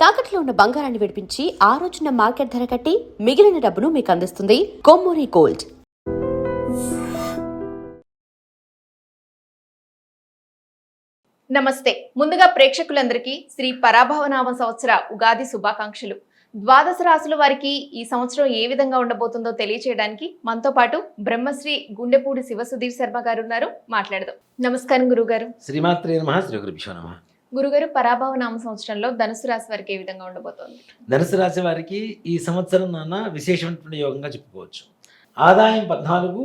తాకట్లో ఉన్న బంగారాన్ని విడిపించి ఆ రోజున మార్కెట్ ధర కట్టి మిగిలిన డబ్బును మీకు అందిస్తుంది కొమ్మూరి గోల్డ్. నమస్తే. ముందుగా ప్రేక్షకులందరికీ శ్రీ పరాభవనామ సంవత్సర ఉగాది శుభాకాంక్షలు. ద్వాదశ రాశుల వారికి ఈ సంవత్సరం ఏ విధంగా ఉండబోతుందో తెలియచేయడానికి మనతో పాటు బ్రహ్మశ్రీ గుండెపూడి శివసుధీర్ శర్మ గారు ఉన్నారు. మాట్లాడదాం. నమస్కారం గురుగారు. శ్రీమాత్రే నమః. శ్రీ గురుభ్యో నమః. గురుగారు, పరాభవనామ సంవత్సరంలో ధనుసు రాశి వారికి ఏ విధంగా ఉండబోతోంది? ధనుసు రాశి వారికి ఈ సంవత్సరం విశేషమైనటువంటి యోగంగా చెప్పుకోవచ్చు. ఆదాయం 14,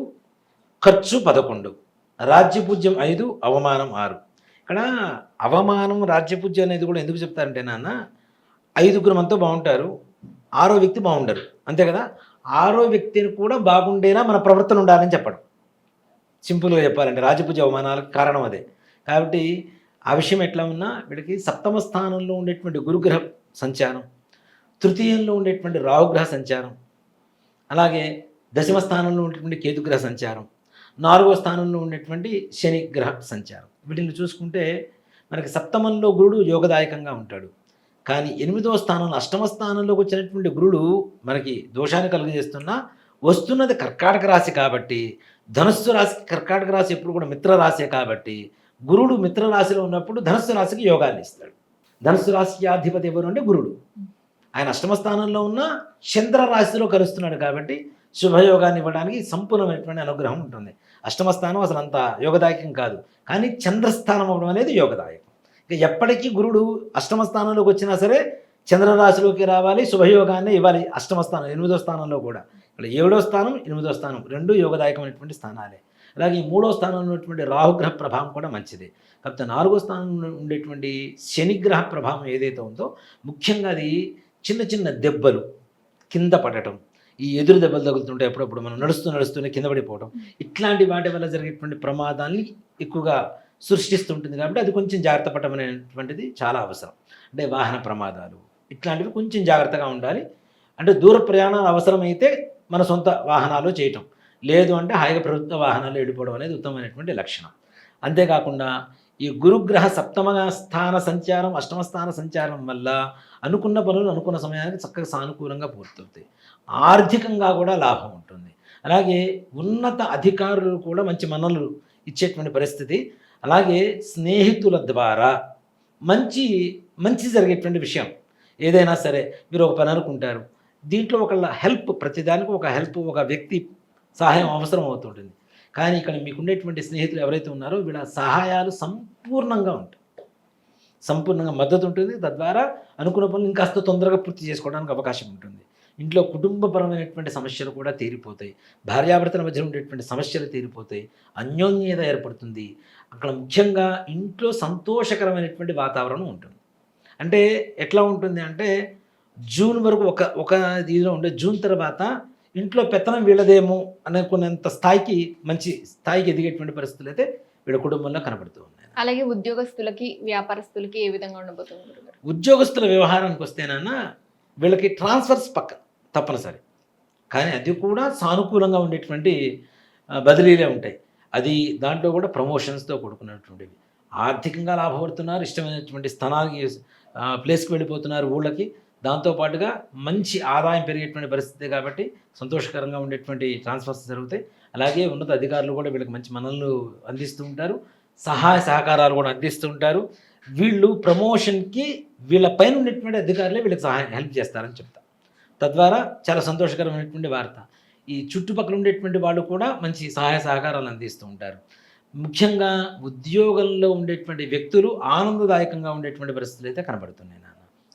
ఖర్చు 11, రాజ్యపూజ్యం 5, అవమానం 6. ఇక్కడ అవమానం రాజ్యపూజ్యం అనేది కూడా ఎందుకు చెప్తారంటే ఐదుగురు మనతో బాగుంటారు, 6వ వ్యక్తి బాగుండరు, అంతే కదా. 6వ వ్యక్తిని కూడా బాగుండేలా మన ప్రవర్తన ఉండాలని చెప్పడం. సింపుల్గా చెప్పాలంటే రాజ్యపూజ్య అవమానాలకు కారణం అదే. కాబట్టి ఆ విషయం ఎట్లా ఉన్నా వీడికి సప్తమ స్థానంలో ఉండేటువంటి గురుగ్రహ సంచారం, తృతీయంలో ఉండేటువంటి రాహుగ్రహ సంచారం, అలాగే దశమ స్థానంలో ఉండేటువంటి కేతుగ్రహ సంచారం, 4వ స్థానంలో ఉండేటువంటి శని గ్రహ సంచారం. వీటిని చూసుకుంటే మనకి సప్తమంలో గురుడు యోగదాయకంగా ఉంటాడు. కానీ 8వ స్థానంలో అష్టమ స్థానంలోకి వచ్చినటువంటి గురుడు మనకి దోషాన్ని కలుగజేస్తున్నా వస్తున్నది కర్కాటక రాశి కాబట్టి, ధనుస్సు రాశికి కర్కాటక రాశి ఎప్పుడు కూడా మిత్ర రాశే కాబట్టి గురుడు మిత్ర రాశిలో ఉన్నప్పుడు ధనుస్సు రాశికి యోగాన్ని ఇస్తాడు. ధనుస్సు రాశికి అధిపతి ఎవరు అంటే గురుడు. ఆయన అష్టమ స్థానంలో ఉన్న చంద్ర రాశిలో కలుస్తున్నాడు కాబట్టి శుభయోగాన్ని ఇవ్వడానికి సంపూర్ణమైనటువంటి అనుగ్రహం ఉంటుంది. అష్టమ స్థానం అసలు అంత యోగదాయకం కాదు, కానీ చంద్రస్థానం అవ్వడం అనేది యోగదాయకం. ఇక ఎప్పటికీ గురుడు అష్టమ స్థానంలోకి వచ్చినా సరే చంద్రరాశిలోకి రావాలి, శుభయోగాన్ని ఇవ్వాలి. అష్టమ స్థానం 8వ స్థానంలో కూడా, ఇక్కడ 7వ స్థానం 8వ స్థానం రెండు యోగదాయకమైనటువంటి స్థానాలే. అలాగే 3వ స్థానంలో ఉన్నటువంటి రాహుగ్రహ ప్రభావం కూడా మంచిదే. కాకపోతే 4వ స్థానంలో ఉండేటువంటి శనిగ్రహ ప్రభావం ఏదైతే ఉందో ముఖ్యంగా అది చిన్న చిన్న దెబ్బలు, కింద పడటం, ఈ ఎదురు దెబ్బలు తగులుతుంటే ఎప్పుడప్పుడు మనం నడుస్తూనే కింద పడిపోవడం, ఇట్లాంటి వాటి వల్ల జరిగేటువంటి ప్రమాదాన్ని ఎక్కువగా సృష్టిస్తుంటుంది. కాబట్టి అది కొంచెం జాగ్రత్త పడటం అనేటువంటిది చాలా అవసరం. అంటే వాహన ప్రమాదాలు ఇట్లాంటివి కొంచెం జాగ్రత్తగా ఉండాలి. అంటే దూర ప్రయాణాలు అవసరమైతే మన సొంత వాహనాలు చేయటం, లేదు అంటే హాయిగా ప్రభుత్వ వాహనాలు వెళ్ళిపోవడం అనేది ఉత్తమమైనటువంటి లక్షణం. అంతేకాకుండా ఈ గురుగ్రహ సప్తమ స్థాన సంచారం, అష్టమ స్థాన సంచారం వల్ల అనుకున్న పనులు అనుకున్న సమయానికి చక్కగా సానుకూలంగా పూర్తవుతాయి. ఆర్థికంగా కూడా లాభం ఉంటుంది. అలాగే ఉన్నత అధికారులు కూడా మంచి మన్ననలు ఇచ్చేటువంటి పరిస్థితి. అలాగే స్నేహితుల ద్వారా మంచి జరిగేటువంటి విషయం ఏదైనా సరే మీరు ఒక పని అనుకుంటారు, దీంట్లో ఒకళ్ళ హెల్ప్, ప్రతిదానికి ఒక హెల్ప్, ఒక వ్యక్తి సహాయం అవసరం అవుతుంటుంది. కానీ ఇక్కడ మీకు ఉండేటువంటి స్నేహితులు ఎవరైతే ఉన్నారో వీళ్ళ సహాయాలు సంపూర్ణంగా ఉంటాయి, సంపూర్ణంగా మద్దతు ఉంటుంది. తద్వారా అనుకున్న పనులు ఇంకాస్త తొందరగా పూర్తి చేసుకోవడానికి అవకాశం ఉంటుంది. ఇంట్లో కుటుంబపరమైనటువంటి సమస్యలు కూడా తీరిపోతాయి, భార్యాభర్తల మధ్య ఉండేటువంటి సమస్యలు తీరిపోతాయి, అన్యోన్యత ఏర్పడుతుంది. అక్కడ ముఖ్యంగా ఇంట్లో సంతోషకరమైనటువంటి వాతావరణం ఉంటుంది. అంటే ఎట్లా ఉంటుంది అంటే జూన్ వరకు ఒక ఇదిలో ఉండే, జూన్ తర్వాత ఇంట్లో పెత్తనం వీళ్ళదేమో అనుకునేంత స్థాయికి, మంచి స్థాయికి ఎదిగేటువంటి పరిస్థితులు అయితే వీళ్ళ కుటుంబంలో కనబడుతూ ఉన్నాయి. అలాగే ఉద్యోగస్తులకి, వ్యాపారస్తులకి ఏ విధంగా ఉండబోతుంది? ఉద్యోగస్తుల వ్యవహారానికి వస్తేనన్నా వీళ్ళకి ట్రాన్స్ఫర్స్ తప్పనిసరి, కానీ అది కూడా సానుకూలంగా ఉండేటువంటి బదిలీలే ఉంటాయి. అది దాంట్లో కూడా ప్రమోషన్స్తో కూడుకున్నటువంటివి. ఆర్థికంగా లాభపడుతున్నారు, ఇష్టమైనటువంటి స్థానానికి ప్లేస్కి వెళ్ళిపోతున్నారు ఊళ్ళకి. దాంతోపాటుగా మంచి ఆదాయం పెరిగేటువంటి పరిస్థితి కాబట్టి సంతోషకరంగా ఉండేటువంటి ట్రాన్స్ఫర్స్ జరుగుతాయి. అలాగే ఉన్నత అధికారులు కూడా వీళ్ళకి మంచి మన్ననలు అందిస్తూ ఉంటారు, సహాయ సహకారాలు కూడా అందిస్తూ ఉంటారు. వీళ్ళు ప్రమోషన్కి వీళ్ళ పైన ఉండేటువంటి అధికారులే వీళ్ళకి హెల్ప్ చేస్తారని చెప్తారు. తద్వారా చాలా సంతోషకరమైనటువంటి వార్త. ఈ చుట్టుపక్కల ఉండేటువంటి వాళ్ళు కూడా మంచి సహాయ సహకారాలు అందిస్తూ ఉంటారు. ముఖ్యంగా ఉద్యోగంలో ఉండేటువంటి వ్యక్తులు ఆనందదాయకంగా ఉండేటువంటి పరిస్థితులు అయితే కనబడుతున్నాయి.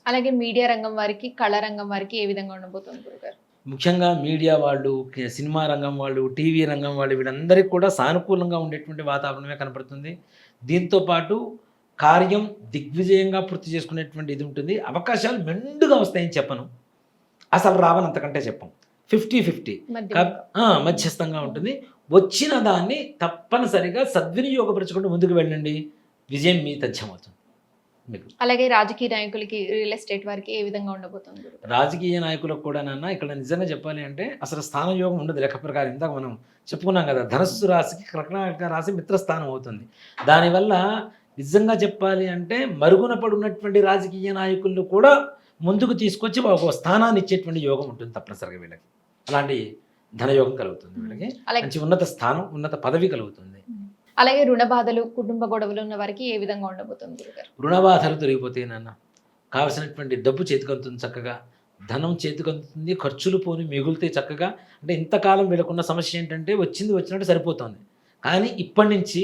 అలాగే మీడియా రంగం వారికి, కళా రంగం వారికి ఏ విధంగా ఉండబోతుంది గురుగారు? ముఖ్యంగా మీడియా వాళ్ళు, సినిమా రంగం వాళ్ళు, టీవీ రంగం వాళ్ళు, వీళ్ళందరికీ కూడా సానుకూలంగా ఉండేటువంటి వాతావరణమే కనపడుతుంది. దీంతోపాటు కార్యం దిగ్విజయంగా పూర్తి చేసుకునేటువంటి ఇది ఉంటుంది. అవకాశాలు మెండుగా వస్తాయని చెప్పను, అసలు రావని అంతకంటే చెప్పం. 50-50 మధ్యస్థంగా ఉంటుంది. వచ్చిన దాన్ని తప్పనిసరిగా సద్వినియోగపరచుకుంటూ ముందుకు వెళ్ళండి, విజయం మీ తథ్యమవుతుంది. అలాగే రాజకీయ నాయకులకి, రియల్ ఎస్టేట్ వారికి ఏ విధంగా ఉండబోతుంది? రాజకీయ నాయకులకు కూడా ఇక్కడ నిజంగా చెప్పాలి అంటే అసలు స్థానయోగం ఉండదు. లెక్క ప్రకారం ఇందాక మనం చెప్పుకున్నాం కదా, ధనస్సు రాశికి కర్కాటక రాశి మిత్రస్థానం అవుతుంది. దానివల్ల నిజంగా చెప్పాలి అంటే మరుగున పడున్నటువంటి రాజకీయ నాయకులు కూడా ముందుకు తీసుకొచ్చి ఒక స్థానాన్ని ఇచ్చేటువంటి యోగం ఉంటుంది తప్పనిసరిగా వీళ్ళకి. అలాంటి ధనయోగం కలుగుతుంది వీళ్ళకి, అలాగే మంచి ఉన్నత స్థానం, ఉన్నత పదవి కలుగుతుంది. అలాగే రుణ బాధలు, కుటుంబ గొడవలు ఉన్న వారికి ఏ విధంగా ఉండబోతుంది గురుగారు? రుణబాధలు తొలగిపోతాయి నాన్న. కావలసినటువంటి డబ్బు చేతికందుతుంది చక్కగా, ధనం చేతికందుతుంది, ఖర్చులు పోని మిగులుతాయి చక్కగా. అంటే ఇంతకాలం వీళ్ళకున్న సమస్య ఏంటంటే వచ్చింది వచ్చినట్టు సరిపోతుంది, కానీ ఇప్పటి నుంచి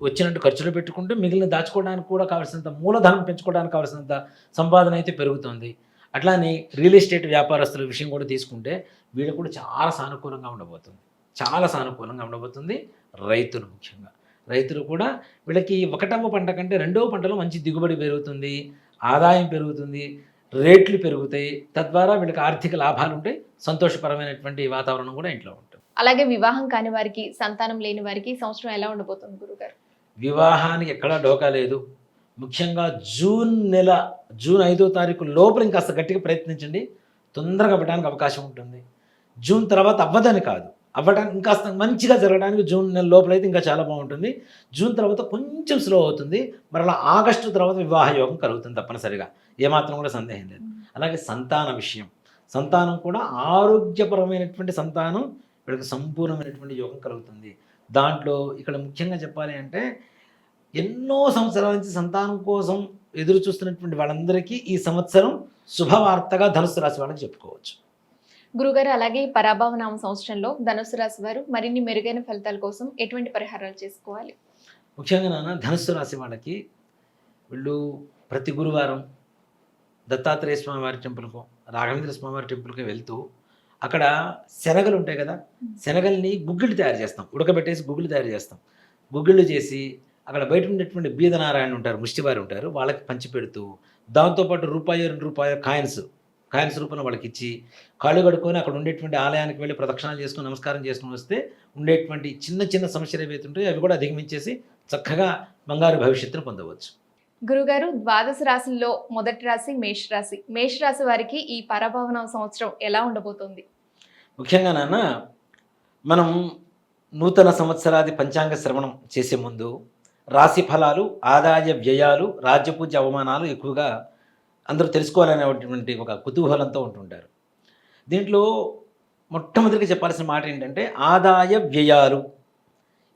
వచ్చినట్టు ఖర్చులు పెట్టుకుంటూ మిగిలిన దాచుకోవడానికి కూడా కావాల్సినంత మూలధనం పెంచుకోవడానికి కావాల్సినంత సంపాదన అయితే పెరుగుతుంది. అట్లానే రియల్ ఎస్టేట్ వ్యాపారస్తుల విషయం కూడా తీసుకుంటే వీళ్ళు కూడా చాలా సానుకూలంగా ఉండబోతుంది, చాలా సానుకూలంగా ఉండబోతుంది. రైతులు ముఖ్యంగా, రైతులు కూడా వీళ్ళకి ఒకటవ పంట కంటే రెండవ పంటలో మంచి దిగుబడి పెరుగుతుంది, ఆదాయం పెరుగుతుంది, రేట్లు పెరుగుతాయి. తద్వారా వీళ్ళకి ఆర్థిక లాభాలు ఉంటాయి, సంతోషపరమైనటువంటి వాతావరణం కూడా ఇంట్లో ఉంటుంది. అలాగే వివాహం కాని వారికి, సంతానం లేని వారికి ఈ సంవత్సరం ఎలా ఉండబోతుంది గురుగారు? వివాహానికి ఎక్కడా డోకా లేదు. ముఖ్యంగా జూన్ 5వ తారీఖు లోపల ఇంకాస్త గట్టిగా ప్రయత్నించండి, తొందరగా అవ్వడానికి అవకాశం ఉంటుంది. జూన్ తర్వాత అవ్వదని కాదు, అవ్వడానికి ఇంకాస్త మంచిగా జరగడానికి జూన్ నెల లోపల అయితే ఇంకా చాలా బాగుంటుంది. జూన్ తర్వాత కొంచెం స్లో అవుతుంది, మరలా ఆగస్టు తర్వాత వివాహ యోగం కలుగుతుంది తప్పనిసరిగా, ఏమాత్రం కూడా సందేహం లేదు. అలాగే సంతాన విషయం, సంతానం కూడా ఆరోగ్యపరమైనటువంటి సంతానం, వీళ్ళకి సంపూర్ణమైనటువంటి యోగం కలుగుతుంది. దాంట్లో ఇక్కడ ముఖ్యంగా చెప్పాలి అంటే ఎన్నో సంవత్సరాల నుంచి సంతానం కోసం ఎదురు చూస్తున్నటువంటి వాళ్ళందరికీ ఈ సంవత్సరం శుభవార్తగా ధనుసు రాశి వాళ్ళకి చెప్పుకోవచ్చు. గురుగారు, అలాగే పరాభవ నామ సంవత్సరంలో ధనుసు రాశి వారు మరిన్ని మెరుగైన ఫలితాల కోసం ఎటువంటి పరిహారాలు చేసుకోవాలి? ముఖ్యంగా నాన్న ధనుసు రాశి వాళ్ళకి వీళ్ళు ప్రతి గురువారం దత్తాత్రేయ స్వామివారి టెంపుల్కు, రాఘవేంద్ర స్వామివారి టెంపుల్కి వెళ్తూ అక్కడ శనగలు ఉంటాయి కదా, శనగల్ని గుగ్గిళ్ళు తయారు చేస్తాం, ఉడకబెట్టేసి గుగ్గిళ్ళు తయారు చేస్తాం. గుగ్గిళ్ళు చేసి అక్కడ బయట ఉండేటువంటి బీదనారాయణ ఉంటారు, ముష్టివారు ఉంటారు, వాళ్ళకి పంచిపెడుతూ దాంతోపాటు రూపాయి 2 రూపాయల కాయిన్స్ రూపంలో వాళ్ళకి ఇచ్చి కాళ్ళు కడుక్కొని అక్కడ ఉండేటువంటి ఆలయానికి వెళ్ళి ప్రదక్షిణాలు చేసుకుని నమస్కారం చేసుకుని వస్తే ఉండేటువంటి చిన్న చిన్న సమస్యలు ఏవైతే ఉంటాయో అవి కూడా అధిగమించేసి చక్కగా బంగారు భవిష్యత్తును పొందవచ్చు. గురుగారు, ద్వాదశ రాశుల్లో మొదటి రాశి మేషరాశి. మేషరాశి వారికి ఈ పరాభవ సంవత్సరం ఎలా ఉండబోతోంది? ముఖ్యంగా నాన్న, మనం నూతన సంవత్సరాది పంచాంగ శ్రవణం చేసే ముందు రాశి ఫలాలు, ఆదాయ వ్యయాలు, రాజ్యపూజ్య అవమానాలు ఎక్కువగా అందరూ తెలుసుకోవాలనేటువంటి ఒక కుతూహలంతో ఉంటుంటారు. దీంట్లో మొట్టమొదటిగా చెప్పాల్సిన మాట ఏంటంటే ఆదాయ వ్యయాలు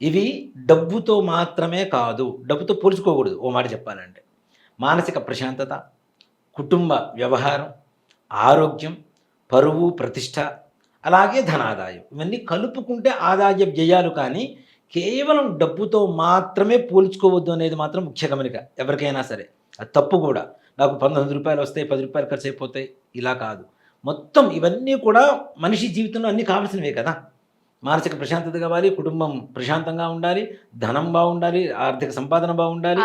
ఇవి డబ్బుతో మాత్రమే కాదు, డబ్బుతో పోల్చుకోకూడదు. ఓ మాట చెప్పాలంటే మానసిక ప్రశాంతత, కుటుంబ వ్యవహారం, ఆరోగ్యం, పరువు ప్రతిష్ట, అలాగే ధనాదాయం, ఇవన్నీ కలుపుకుంటే ఆదాయ వ్యయాలు. కానీ కేవలం డబ్బుతో మాత్రమే పోల్చుకోవద్దు అనేది మాత్రం ముఖ్య గమనిక ఎవరికైనా సరే. అది తప్పు కూడా. నాకు 19 రూపాయలు వస్తాయి, 10 రూపాయలు ఖర్చు అయిపోతాయి, ఇలా కాదు. మొత్తం ఇవన్నీ కూడా మనిషి జీవితంలో అన్నీ కావాల్సినవే కదా. మానసిక ప్రశాంతత కావాలి, కుటుంబం ప్రశాంతంగా ఉండాలి, ధనం బాగుండాలి, ఆర్థిక సంపాదన బాగుండాలి,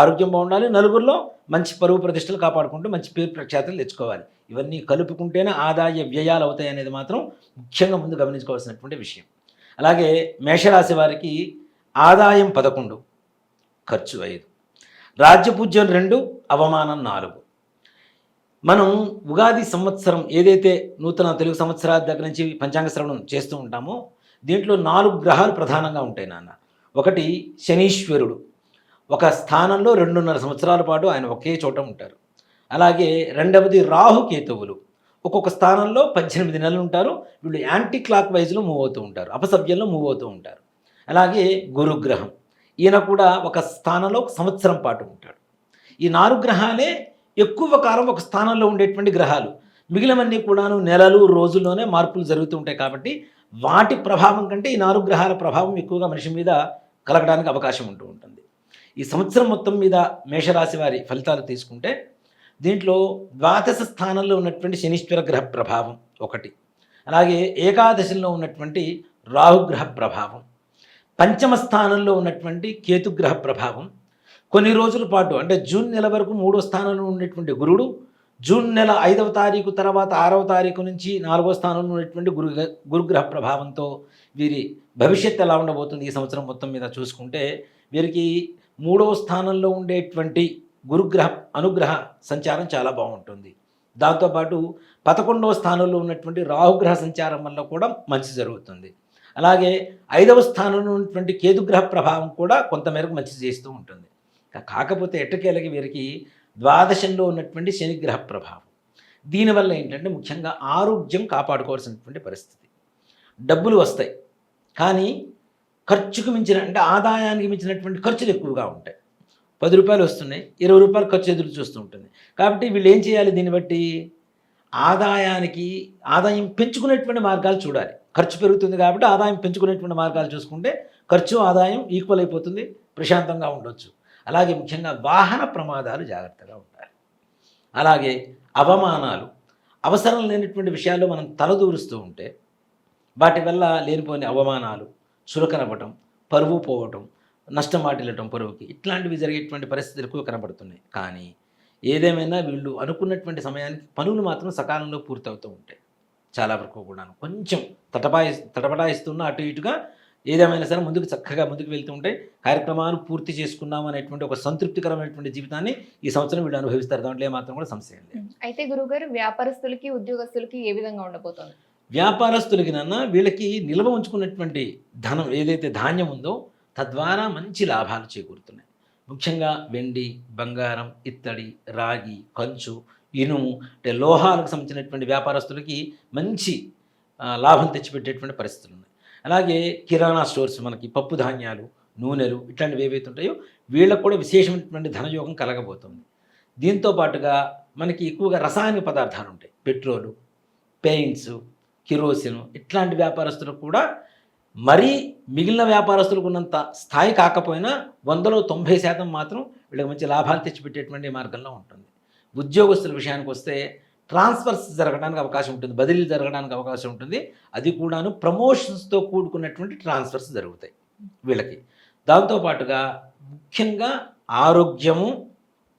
ఆరోగ్యం బాగుండాలి, నలుగురిలో మంచి పరువు ప్రతిష్టలు కాపాడుకుంటూ మంచి పేరు ప్రఖ్యాతులు తెచ్చుకోవాలి. ఇవన్నీ కలుపుకుంటేనే ఆదాయ వ్యయాలు అవుతాయి అనేది మాత్రం ముఖ్యంగా ముందు గమనించుకోవాల్సినటువంటి విషయం. అలాగే మేషరాశి వారికి ఆదాయం 11, ఖర్చు 5, రాజ్యపూజ్యం 2, అవమానం 4. మనం ఉగాది సంవత్సరం ఏదైతే నూతన తెలుగు సంవత్సరాల దగ్గర నుంచి పంచాంగ శ్రవణం చేస్తూ ఉంటామో దీంట్లో 4 గ్రహాలు ప్రధానంగా ఉంటాయి నాన్న. ఒకటి శనీశ్వరుడు, ఒక స్థానంలో 2.5 సంవత్సరాల పాటు ఆయన ఒకే చోట ఉంటారు. అలాగే రెండవది రాహుకేతువులు, ఒక్కొక్క స్థానంలో 18 నెలలు ఉంటారు. వీళ్ళు యాంటీ క్లాక్ వైజ్లో మూవ్ అవుతూ ఉంటారు, అపసవ్యంలో మూవ్ అవుతూ ఉంటారు. అలాగే గురుగ్రహం, ఈయన కూడా ఒక స్థానంలో 1 సంవత్సరం పాటు ఉంటాడు. ఈ 4 గ్రహాలే ఎక్కువ కాలం ఒక స్థానంలో ఉండేటువంటి గ్రహాలు. మిగిలినవన్నీ కూడాను నెలలు రోజుల్లోనే మార్పులు జరుగుతూ ఉంటాయి. కాబట్టి వాటి ప్రభావం కంటే ఈ 4 గ్రహాల ప్రభావం ఎక్కువగా మనిషి మీద కలగడానికి అవకాశం ఉంటూ ఉంటుంది. ఈ సంవత్సరం మొత్తం మీద మేషరాశి వారి ఫలితాలు తీసుకుంటే దీంట్లో ద్వాదశ స్థానంలో ఉన్నటువంటి శనీశ్వర గ్రహ ప్రభావం ఒకటి, అలాగే ఏకాదశిలో ఉన్నటువంటి రాహుగ్రహ ప్రభావం, పంచమ స్థానంలో ఉన్నటువంటి కేతుగ్రహ ప్రభావం, కొన్ని రోజుల పాటు అంటే జూన్ నెల వరకు 3వ స్థానంలో ఉండేటువంటి గురుడు, జూన్ నెల 5వ తారీఖు తర్వాత 6వ తారీఖు నుంచి 4వ స్థానంలో ఉన్నటువంటి గురుగ్రహ ప్రభావంతో వీరి భవిష్యత్తు ఎలా ఉండబోతుంది ఈ సంవత్సరం మొత్తం మీద చూసుకుంటే వీరికి 3వ స్థానంలో ఉండేటువంటి గురుగ్రహ అనుగ్రహ సంచారం చాలా బాగుంటుంది. దాంతోపాటు 11వ స్థానంలో ఉన్నటువంటి రాహుగ్రహ సంచారం వల్ల కూడా మంచి జరుగుతుంది. అలాగే 5వ స్థానంలో ఉన్నటువంటి కేతుగ్రహ ప్రభావం కూడా కొంతమేరకు మంచి చేస్తూ ఉంటుంది. కాకపోతే ఎట్టకేలకి వీరికి ద్వాదశంలో ఉన్నటువంటి శనిగ్రహ ప్రభావం. దీనివల్ల ఏంటంటే ముఖ్యంగా ఆరోగ్యం కాపాడుకోవాల్సినటువంటి పరిస్థితి. డబ్బులు వస్తాయి కానీ ఖర్చుకు మించిన అంటే ఆదాయానికి మించినటువంటి ఖర్చులు ఎక్కువగా ఉంటాయి. 10 రూపాయలు వస్తున్నాయి, 20 రూపాయలు ఖర్చు ఎదురు చూస్తూ ఉంటుంది. కాబట్టి వీళ్ళు ఏం చేయాలి, దీన్ని బట్టి ఆదాయం పెంచుకునేటువంటి మార్గాలు చూడాలి. ఖర్చు పెరుగుతుంది కాబట్టి ఆదాయం పెంచుకునేటువంటి మార్గాలు చూసుకుంటే ఖర్చు ఆదాయం ఈక్వల్ అయిపోతుంది, ప్రశాంతంగా ఉండొచ్చు. అలాగే ముఖ్యంగా వాహన ప్రమాదాలు జాగ్రత్తగా ఉండాలి. అలాగే అవమానాలు, అవసరం లేనటువంటి విషయాల్లో మనం తలదూరుస్తూ ఉంటే వాటి వల్ల లేనిపోని అవమానాలు, చులకనవ్వటం, పరువు పోవటం, నష్టం వాటిల్లటం పరువుకి, ఇట్లాంటివి జరిగేటువంటి పరిస్థితులు ఎక్కువ కనబడుతున్నాయి. కానీ ఏదేమైనా వీళ్ళు అనుకున్నటువంటి సమయానికి పనులు మాత్రం సకాలంలో పూర్తవుతూ ఉంటాయి. చాలా వరకు కూడాను కొంచెం తటపటాయిస్తున్న అటు ఇటుగా ఏదేమైనా సరే చక్కగా ముందుకు వెళ్తూ ఉంటాయి. కార్యక్రమాలు పూర్తి చేసుకున్నాం అనేటువంటి ఒక సంతృప్తికరమైనటువంటి జీవితాన్ని ఈ సంవత్సరం వీళ్ళు అనుభవిస్తారు. దాంట్లో ఏమాత్రం కూడా సంశయం లేదు. అయితే గురుగారు, వ్యాపారస్తులకి ఉద్యోగస్తులకి ఏ విధంగా ఉండబోతోంది? వ్యాపారస్తులకి వీళ్ళకి నిల్వ ఉంచుకున్నటువంటి ధనం ఏదైతే ధాన్యం ఉందో తద్వారా మంచి లాభాలు చేకూరుతున్నాయి. ముఖ్యంగా వెండి, బంగారం, ఇత్తడి, రాగి, కంచు, ఇనుము అంటే లోహాలకు సంబంధించినటువంటి వ్యాపారస్తులకి మంచి లాభం తెచ్చిపెట్టేటువంటి పరిస్థితులు ఉన్నాయి. అలాగే కిరాణా స్టోర్స్, మనకి పప్పు ధాన్యాలు, నూనెలు ఇట్లాంటివి ఏవైతే ఉంటాయో వీళ్ళకు కూడా విశేషమైనటువంటి ధనయోగం కలగబోతుంది. దీంతో పాటుగా మనకి ఎక్కువగా రసాయనిక పదార్థాలు ఉంటాయి, పెట్రోలు, పెయింట్స్, కిరోసిన్, ఇట్లాంటి వ్యాపారస్తులకు కూడా మరీ మిగిలిన వ్యాపారస్తులకు ఉన్నంత స్థాయి కాకపోయినా 100లో 90% మాత్రం వీళ్ళకి మంచి లాభాలు తెచ్చిపెట్టేటువంటి మార్గంలో ఉంటుంది. ఉద్యోగస్తుల విషయానికి వస్తే ట్రాన్స్ఫర్స్ జరగడానికి అవకాశం ఉంటుంది, బదిలీలు జరగడానికి అవకాశం ఉంటుంది. అది కూడాను ప్రమోషన్స్తో కూడుకున్నటువంటి ట్రాన్స్ఫర్స్ జరుగుతాయి వీళ్ళకి. దాంతోపాటుగా ముఖ్యంగా ఆరోగ్యము,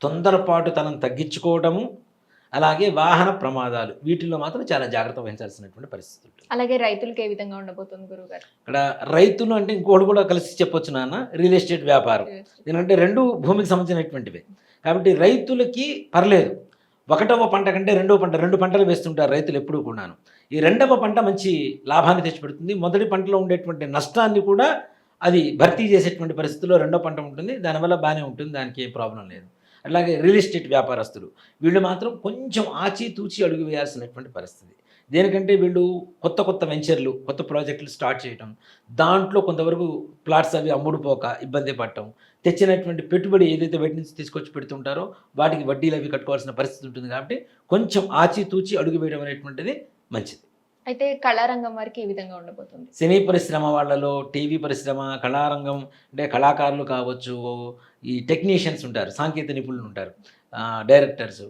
తొందరపాటుతనం తగ్గించుకోవడము, అలాగే వాహన ప్రమాదాలు, వీటిల్లో మాత్రం చాలా జాగ్రత్త వహించాల్సినటువంటి పరిస్థితి ఉంటుంది. అలాగే రైతులకు ఏ విధంగా ఉండబోతుంది గురుగారు? ఇక్కడ రైతులు అంటే ఇంకోటి కూడా కలిసి చెప్పొచ్చు నాన్న, రియల్ ఎస్టేట్ వ్యాపారం. ఎందుకంటే 2 భూమికి సంబంధించినటువంటివే కాబట్టి రైతులకి పర్లేదు. 1వ పంట కంటే 2వ పంట, 2 పంటలు వేస్తుంటారు రైతులు ఎప్పుడూ కూడాను. ఈ 2వ పంట మంచి లాభాన్ని తెచ్చిపెడుతుంది. మొదటి పంటలో ఉండేటువంటి నష్టాన్ని కూడా అది భర్తీ చేసేటువంటి పరిస్థితిలో 2వ పంట ఉంటుంది. దానివల్ల బాగానే ఉంటుంది, దానికి ఏ ప్రాబ్లం లేదు. అలాగే రియల్ ఎస్టేట్ వ్యాపారస్తులు వీళ్ళు మాత్రం కొంచెం ఆచితూచి అడుగు వేయాల్సినటువంటి పరిస్థితి. దేనికంటే వీళ్ళు కొత్త వెంచర్లు, కొత్త ప్రాజెక్టులు స్టార్ట్ చేయటం, దాంట్లో కొంతవరకు ప్లాట్స్ అవి అమ్ముడుపోక ఇబ్బంది పడటం, తెచ్చినటువంటి పెట్టుబడి ఏదైతే బయట నుంచి తీసుకొచ్చి పెడుతుంటారో వాటికి వడ్డీలు అవి కట్టుకోవాల్సిన పరిస్థితి ఉంటుంది. కాబట్టి కొంచెం ఆచితూచి అడుగు వేయడం అనేటువంటిది మంచిది. అయితే కళారంగం వారికి ఏ విధంగా ఉండబోతుంది? సినీ పరిశ్రమ వాళ్ళలో, టీవీ పరిశ్రమ, కళారంగం అంటే కళాకారులు కావచ్చు, ఈ టెక్నీషియన్స్ ఉంటారు, సాంకేతిక నిపుణులు ఉంటారు, డైరెక్టర్సు,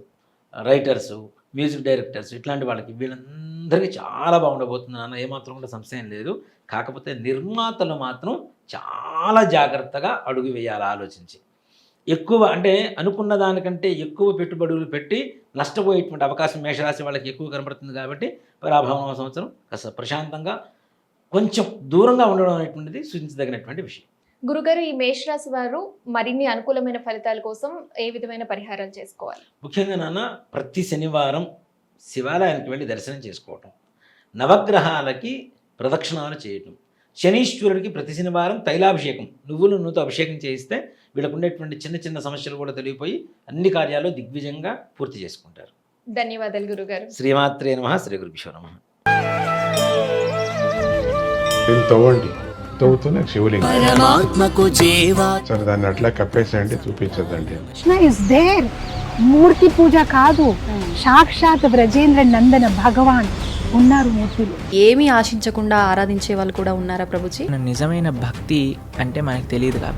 రైటర్సు, మ్యూజిక్ డైరెక్టర్స్, ఇట్లాంటి వాళ్ళకి వీళ్ళందరికీ చాలా బాగుండబోతుంది నాన్న, ఏమాత్రం కూడా సంశయం లేదు. కాకపోతే నిర్మాతలు మాత్రం చాలా జాగ్రత్తగా అడుగు వేయాలి ఆలోచించి. ఎక్కువ అంటే అనుకున్న దానికంటే ఎక్కువ పెట్టుబడులు పెట్టి నష్టపోయేటువంటి అవకాశం మేషరాశి వాళ్ళకి ఎక్కువ కనబడుతుంది. కాబట్టి పరాభవ సంవత్సరం కాస్త ప్రశాంతంగా కొంచెం దూరంగా ఉండడం అనేటువంటిది సూచించదగినటువంటి విషయం. గురుగారు, ఈ మేషరాశి వారు మరిన్ని అనుకూలమైన ఫలితాల కోసం ఏ విధమైన పరిహారాలు చేసుకోవాలి? ముఖ్యంగా నాన్న, ప్రతి శనివారం శివాలయానికి వెళ్ళి దర్శనం చేసుకోవటం, నవగ్రహాలకి ప్రదక్షిణాలు చేయటం, శనీశ్వరుడికి ప్రతి శనివారం తైలాభిషేకం, నువ్వుల నూనెతో అభిషేకం చేయిస్తే వీళ్ళకు ఉండేటువంటి చిన్న సమస్యలు కూడా తొలగిపోయి అన్ని కార్యాలు దిగ్విజయంగా పూర్తి చేసుకుంటారు. ధన్యవాదాలు గురుగారు. శ్రీమాత్రే నమః. శ్రీ గురుభ్యో నమః. తవ్వండి, తవ్వుతూనే శివలింగం. జీవా సరే, దాన్ని అట్లా కప్పేసేయండి, చూపించదండి. Krishna is there. మూర్తి పూజ కాదు, సాక్షాత్ బ్రజేంద్ర నందన భగవాన్ ఉన్నారు మూర్తిలో. ఏమీ ఆశించకుండా ఆరాధించే వాళ్ళు కూడా ఉన్నారా ప్రభుజీ? నిజమైన భక్తి అంటే మనకు తెలియదు కాబట్టి